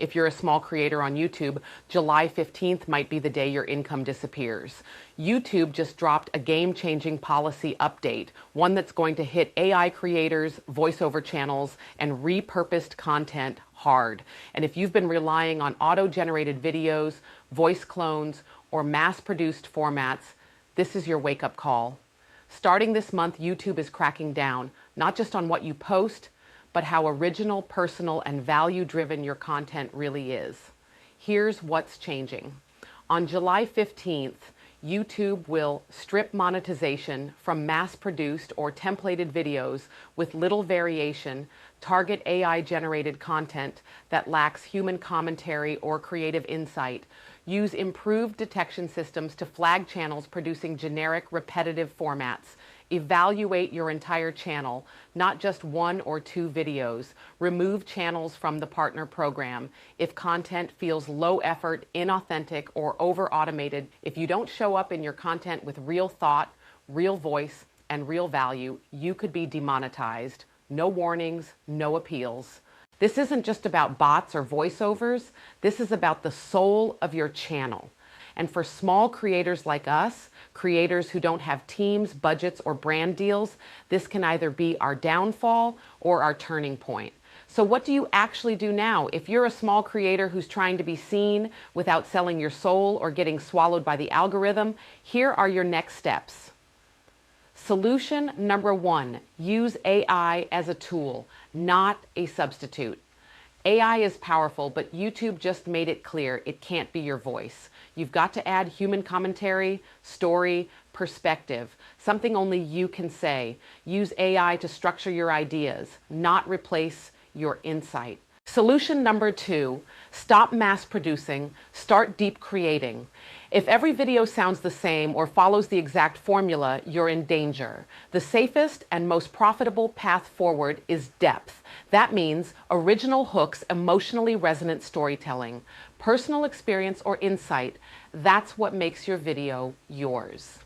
If you're a small creator on YouTube, July 15th might be the day your income disappears. YouTube just dropped a game-changing policy update, one that's going to hit AI creators, voiceover channels, and repurposed content hard. And if you've been relying on auto-generated videos, voice clones, or mass-produced formats, this is your wake-up call. Starting this month, YouTube is cracking down, not just on what you post, but how original, personal, and value-driven your content really is. Here's what's changing. On July 15th, YouTube will strip monetization from mass-produced or templated videos with little variation, target AI-generated content that lacks human commentary or creative insight, use improved detection systems to flag channels producing generic, repetitive formats, evaluate your entire channel, not just one or two videos, remove channels from the partner program if content feels low effort, inauthentic, or over-automated. If you don't show up in your content with real thought, real voice, and real value, you could be demonetized. No warnings, no appeals. This isn't just about bots or voiceovers. This is about the soul of your channel. And for small creators like us, creators who don't have teams, budgets, or brand deals, this can either be our downfall or our turning point. So what do you actually do now? If you're a small creator who's trying to be seen without selling your soul or getting swallowed by the algorithm, here are your next steps. Solution number one, use AI as a tool, not a substitute. AI is powerful, but YouTube just made it clear it can't be your voice. You've got to add human commentary, story, perspective, something only you can say. Use AI to structure your ideas, not replace your insight. Solution number two, stop mass producing, start deep creating. If every video sounds the same or follows the exact formula, you're in danger. The safest and most profitable path forward is depth. That means original hooks, emotionally resonant storytelling, personal experience or insight. That's what makes your video yours.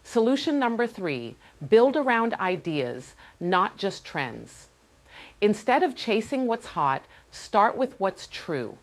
Solution number three, build around ideas, not just trends. Instead of chasing what's hot, start with what's true.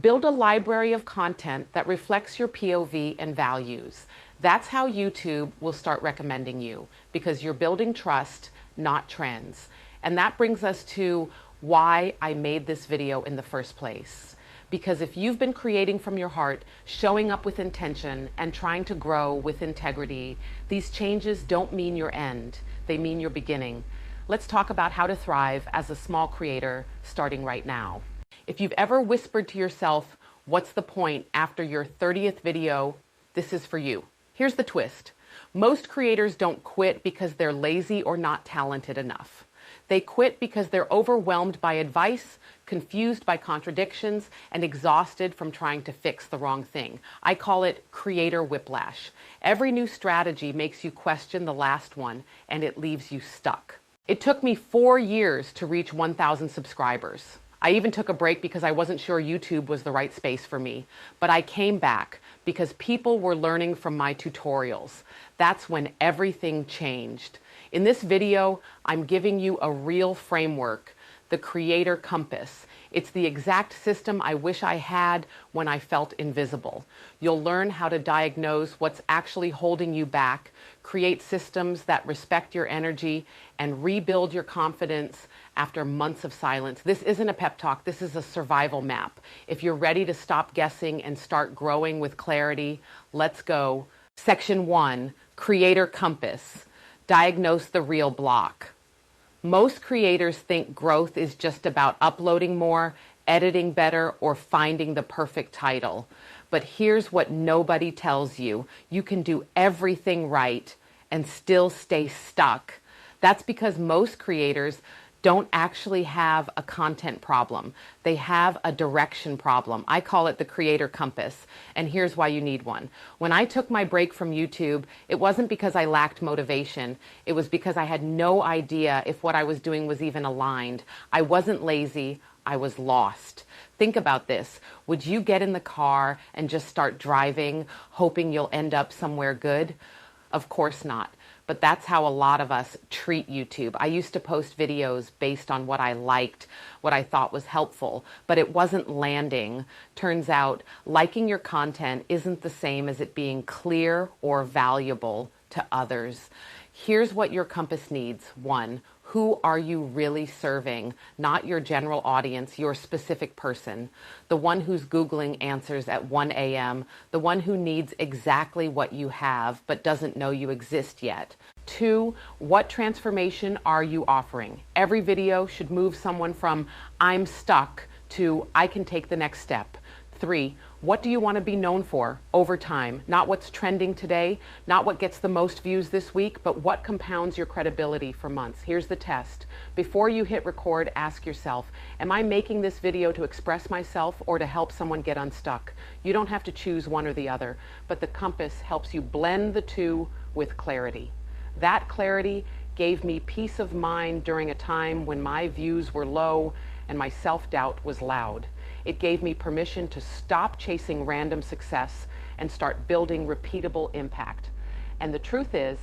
Build a library of content that reflects your POV and values. That's how YouTube will start recommending you, because you're building trust, not trends. And that brings us to why I made this video in the first place. Because if you've been creating from your heart, showing up with intention, and trying to grow with integrity, these changes don't mean your end. They mean your beginning. Let's talk about how to thrive as a small creator starting right now. If you've ever whispered to yourself, what's the point after your 30th video, this is for you. Here's the twist. Most creators don't quit because they're lazy or not talented enough. They quit because they're overwhelmed by advice, confused by contradictions, and exhausted from trying to fix the wrong thing. I call it creator whiplash. Every new strategy makes you question the last one, and it leaves you stuck. It took me 4 years to reach 1,000 subscribers. I even took a break because I wasn't sure YouTube was the right space for me. But I came back because people were learning from my tutorials. That's when everything changed. In this video, I'm giving you a real framework, the Creator Compass. It's the exact system I wish I had when I felt invisible. You'll learn how to diagnose what's actually holding you back, create systems that respect your energy, and rebuild your confidence after months of silence. This isn't a pep talk, this is a survival map. If you're ready to stop guessing and start growing with clarity, let's go. Section 1, Creator Compass. Diagnose the real block. Most creators think growth is just about uploading more, editing better, or finding the perfect title. But here's what nobody tells you. You can do everything right and still stay stuck. That's because most creators don't actually have a content problem. They have a direction problem. I call it the Creator Compass, and here's why you need one. When I took my break from YouTube, it wasn't because I lacked motivation. It was because I had no idea if what I was doing was even aligned. I wasn't lazy, I was lost. Think about this. Would you get in the car and just start driving, hoping you'll end up somewhere good? Of course not. but that's how a lot of us treat YouTube. I used to post videos based on what I liked, what I thought was helpful, but it wasn't landing. Turns out liking your content isn't the same as it being clear or valuable to others. Here's what your compass needs. 1, who are you really serving? Not your general audience, your specific person. The one who's Googling answers at 1 a.m., the one who needs exactly what you have but doesn't know you exist yet. 2, what transformation are you offering? Every video should move someone from I'm stuck to I can take the next step. 3, what do you want to be known for over time? Not what's trending today, not what gets the most views this week, but what compounds your credibility for months. Here's the test. Before you hit record, ask yourself, am I making this video to express myself or to help someone get unstuck? You don't have to choose one or the other, but the compass helps you blend the two with clarity. That clarity gave me peace of mind during a time when my views were low and my self-doubt was loud. It gave me permission to stop chasing random success and start building repeatable impact. And the truth is,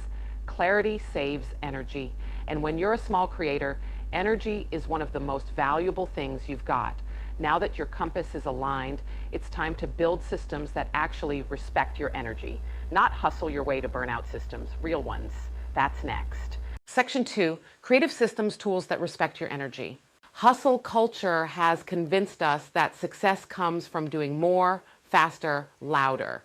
clarity saves energy. And when you're a small creator, energy is one of the most valuable things you've got. Now that your compass is aligned, it's time to build systems that actually respect your energy, not hustle your way to burnout systems, real ones. That's next. Section 2, creative systems tools that respect your energy. Hustle culture has convinced us that success comes from doing more, faster, louder.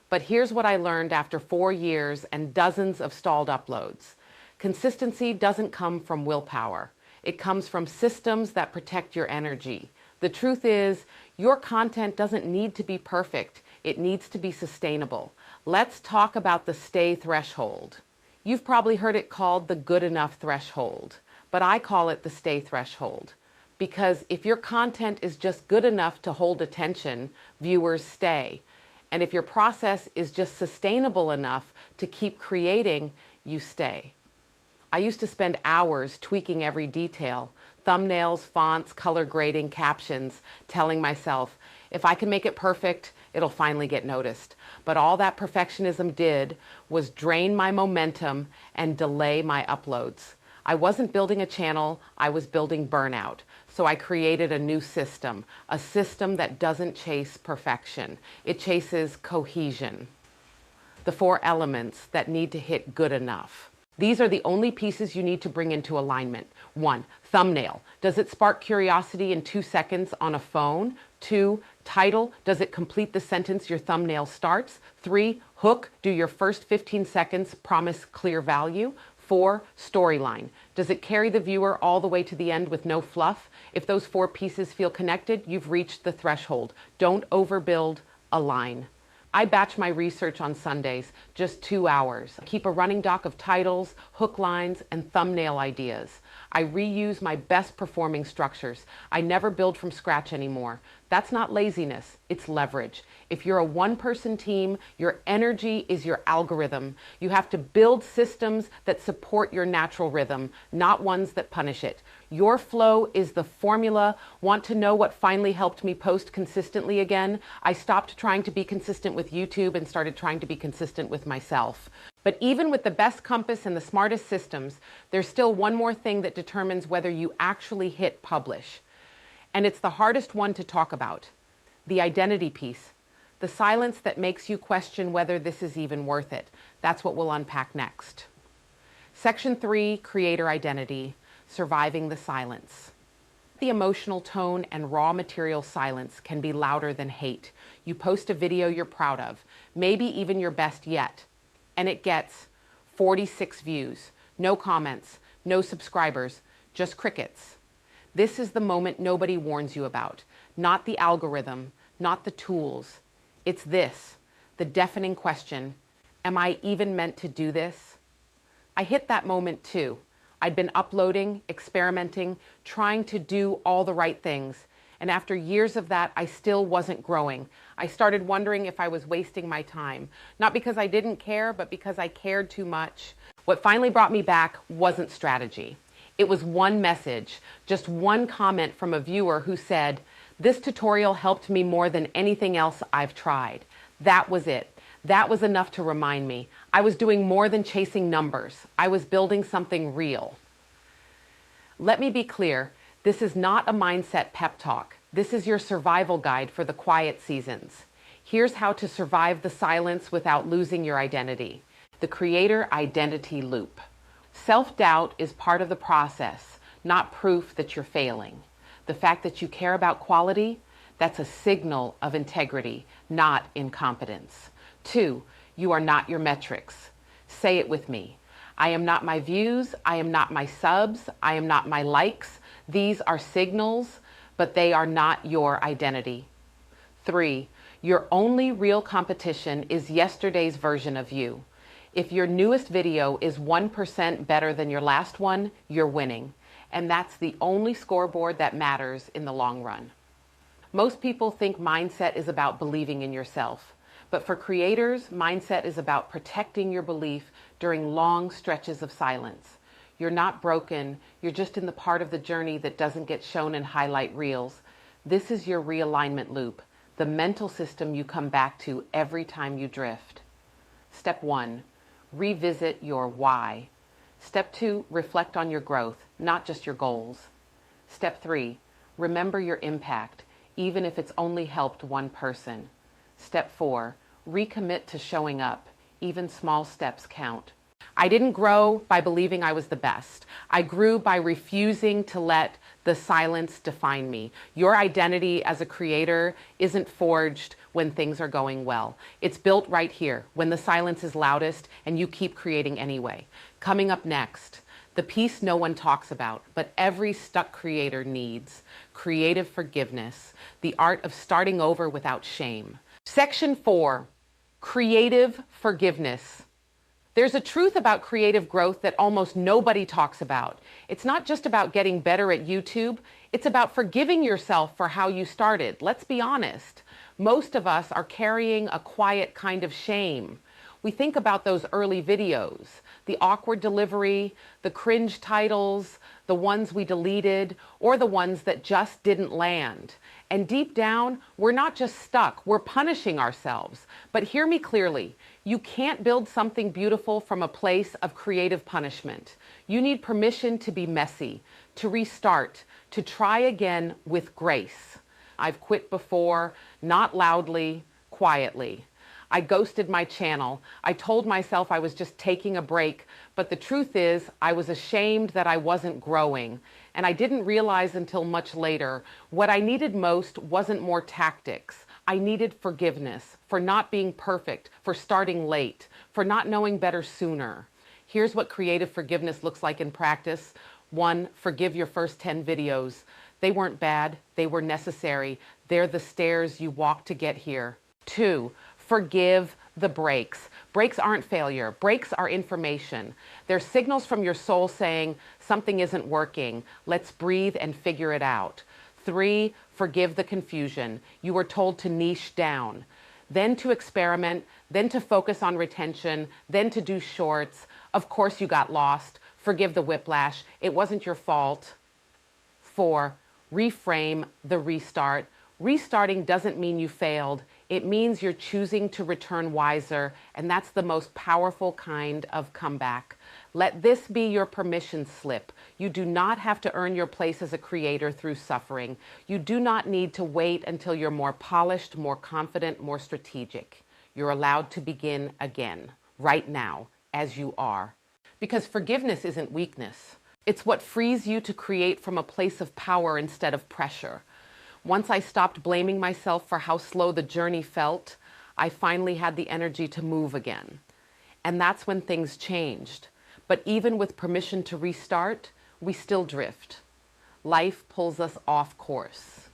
But here's what I learned after 4 years and dozens of stalled uploads. Consistency doesn't come from willpower. It comes from systems that protect your energy. The truth is, your content doesn't need to be perfect. It needs to be sustainable. Let's talk about the stay threshold. You've probably heard it called the good enough threshold, but I call it the stay threshold. Because if your content is just good enough to hold attention, viewers stay. And if your process is just sustainable enough to keep creating, you stay. I used to spend hours tweaking every detail, thumbnails, fonts, color grading, captions, telling myself, if I can make it perfect, it'll finally get noticed. But all that perfectionism did was drain my momentum and delay my uploads. I wasn't building a channel, I was building burnout. So I created a new system, a system that doesn't chase perfection. It chases cohesion. The 4 elements that need to hit good enough. These are the only pieces you need to bring into alignment. 1, thumbnail. Does it spark curiosity in 2 seconds on a phone? 2, title. Does it complete the sentence your thumbnail starts? 3, hook. Do your first 15 seconds promise clear value? 4, storyline. Does it carry the viewer all the way to the end with no fluff? If those 4 pieces feel connected, you've reached the threshold. Don't overbuild, align. I batch my research on Sundays, just 2 hours. I keep a running doc of titles, hook lines, and thumbnail ideas. I reuse my best performing structures. I never build from scratch anymore. That's not laziness, it's leverage. If you're a one-person team, your energy is your algorithm. You have to build systems that support your natural rhythm, not ones that punish it. Your flow is the formula. Want to know what finally helped me post consistently again? I stopped trying to be consistent with YouTube and started trying to be consistent with myself. But even with the best compass and the smartest systems, there's still one more thing that determines whether you actually hit publish. And it's the hardest one to talk about. The identity piece. The silence that makes you question whether this is even worth it. That's what we'll unpack next. Section 3, creator identity. Surviving the silence. The emotional tone and raw material silence can be louder than hate. You post a video you're proud of, maybe even your best yet, and it gets 46 views, no comments, no subscribers, just crickets. This is the moment nobody warns you about. Not the algorithm, not the tools. It's this, the deafening question, am I even meant to do this? I hit that moment too. I'd been uploading, experimenting, trying to do all the right things. And after years of that, I still wasn't growing. I started wondering if I was wasting my time. Not because I didn't care, but because I cared too much. What finally brought me back wasn't strategy. It was one message, just one comment from a viewer who said, "This tutorial helped me more than anything else I've tried." That was it. That was enough to remind me I was doing more than chasing numbers. I was building something real. Let me be clear, this is not a mindset pep talk. This is your survival guide for the quiet seasons. Here's how to survive the silence without losing your identity. The creator identity loop. Self-doubt is part of the process, not proof that you're failing. The fact that you care about quality, that's a signal of integrity, not incompetence. 2, you are not your metrics. Say it with me. I am not my views. I am not my subs. I am not my likes. These are signals, but they are not your identity. 3, your only real competition is yesterday's version of you. If your newest video is 1% better than your last one, you're winning. And that's the only scoreboard that matters in the long run. Most people think mindset is about believing in yourself. But for creators, mindset is about protecting your belief during long stretches of silence. You're not broken. You're just in the part of the journey that doesn't get shown in highlight reels. This is your realignment loop, the mental system you come back to every time you drift. Step 1, revisit your why. Step 2, reflect on your growth, not just your goals. Step 3, remember your impact, even if it's only helped one person. Step 4, recommit to showing up. Even small steps count. I didn't grow by believing I was the best. I grew by refusing to let the silence define me. Your identity as a creator isn't forged when things are going well. It's built right here, when the silence is loudest and you keep creating anyway. Coming up next, the piece no one talks about, but every stuck creator needs: creative forgiveness, the art of starting over without shame. Section 4, creative forgiveness. There's a truth about creative growth that almost nobody talks about. It's not just about getting better at YouTube. It's about forgiving yourself for how you started. Let's be honest. Most of us are carrying a quiet kind of shame. We think about those early videos, the awkward delivery, the cringe titles, the ones we deleted, or the ones that just didn't land. And deep down, we're not just stuck, we're punishing ourselves. But hear me clearly, you can't build something beautiful from a place of creative punishment. You need permission to be messy, to restart, to try again with grace. I've quit before, not loudly, quietly. I ghosted my channel. I told myself I was just taking a break, but the truth is I was ashamed that I wasn't growing. And I didn't realize until much later, what I needed most wasn't more tactics. I needed forgiveness for not being perfect, for starting late, for not knowing better sooner. Here's what creative forgiveness looks like in practice. 1, forgive your first 10 videos. They weren't bad, they were necessary. They're the stairs you walked to get here. 2, forgive the breaks. Breaks aren't failure. Breaks are information. They're signals from your soul saying something isn't working. Let's breathe and figure it out. 3, forgive the confusion. You were told to niche down, then to experiment, then to focus on retention, then to do shorts. Of course you got lost. Forgive the whiplash. It wasn't your fault. 4, reframe the restart. Restarting doesn't mean you failed. It means you're choosing to return wiser, and that's the most powerful kind of comeback. Let this be your permission slip. You do not have to earn your place as a creator through suffering. You do not need to wait until you're more polished, more confident, more strategic. You're allowed to begin again, right now, as you are. Because forgiveness isn't weakness. It's what frees you to create from a place of power instead of pressure. Once I stopped blaming myself for how slow the journey felt, I finally had the energy to move again. And that's when things changed. But even with permission to restart, we still drift. Life pulls us off course.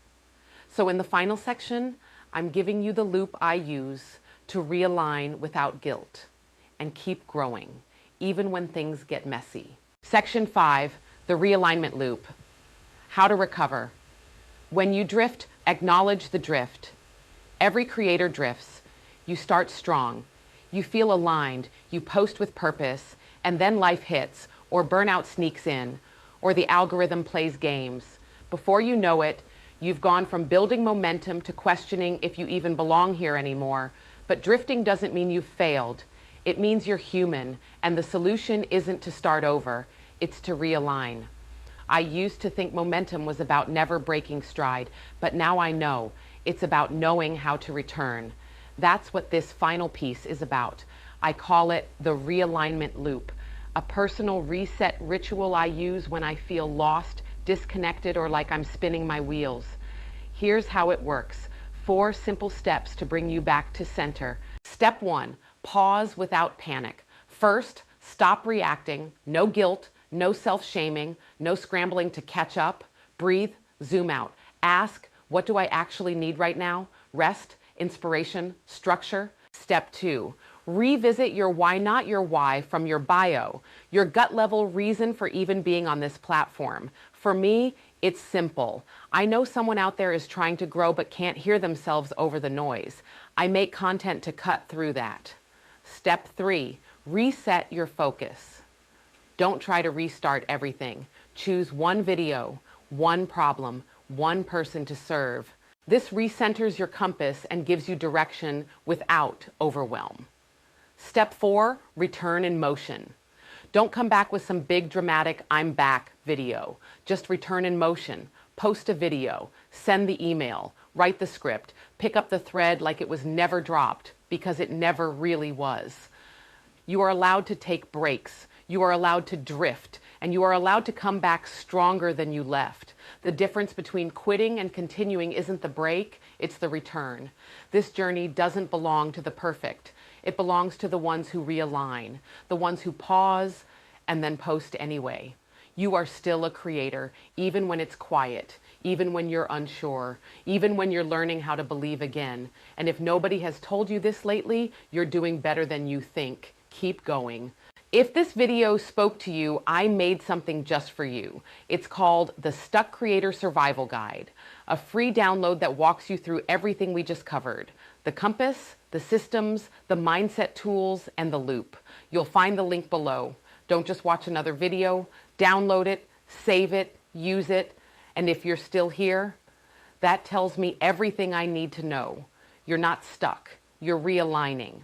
So in the final section, I'm giving you the loop I use to realign without guilt and keep growing, even when things get messy. Section 5, the realignment loop. How to recover. When you drift, acknowledge the drift. Every creator drifts. You start strong. You feel aligned. You post with purpose. And then life hits, or burnout sneaks in, or the algorithm plays games. Before you know it, you've gone from building momentum to questioning if you even belong here anymore. But drifting doesn't mean you've failed. It means you're human, and the solution isn't to start over, it's to realign. I used to think momentum was about never breaking stride, but now I know it's about knowing how to return. That's what this final piece is about. I call it the realignment loop, a personal reset ritual I use when I feel lost, disconnected, or like I'm spinning my wheels. Here's how it works. 4 simple steps to bring you back to center. Step 1, pause without panic. First, stop reacting. No guilt, no self-shaming, no scrambling to catch up. Breathe, zoom out. Ask, what do I actually need right now? Rest, inspiration, structure. Step 2, revisit your why not your why from your bio, your gut level reason for even being on this platform. For me, it's simple. I know someone out there is trying to grow but can't hear themselves over the noise. I make content to cut through that. Step 3, reset your focus. Don't try to restart everything. Choose one video, one problem, one person to serve. This recenters your compass and gives you direction without overwhelm. Step 4, return in motion. Don't come back with some big dramatic I'm back video. Just return in motion. Post a video, send the email, write the script, pick up the thread like it was never dropped, because it never really was. You are allowed to take breaks. You are allowed to drift, and you are allowed to come back stronger than you left. The difference between quitting and continuing isn't the break, it's the return. This journey doesn't belong to the perfect. It belongs to the ones who realign, the ones who pause and then post anyway. You are still a creator, even when it's quiet, even when you're unsure, even when you're learning how to believe again. And if nobody has told you this lately, you're doing better than you think. Keep going. If this video spoke to you, I made something just for you. It's called the Stuck Creator Survival Guide, a free download that walks you through everything we just covered. The compass, the systems, the mindset tools, and the loop. You'll find the link below. Don't just watch another video, download it, save it, use it, and if you're still here, that tells me everything I need to know. You're not stuck, you're realigning.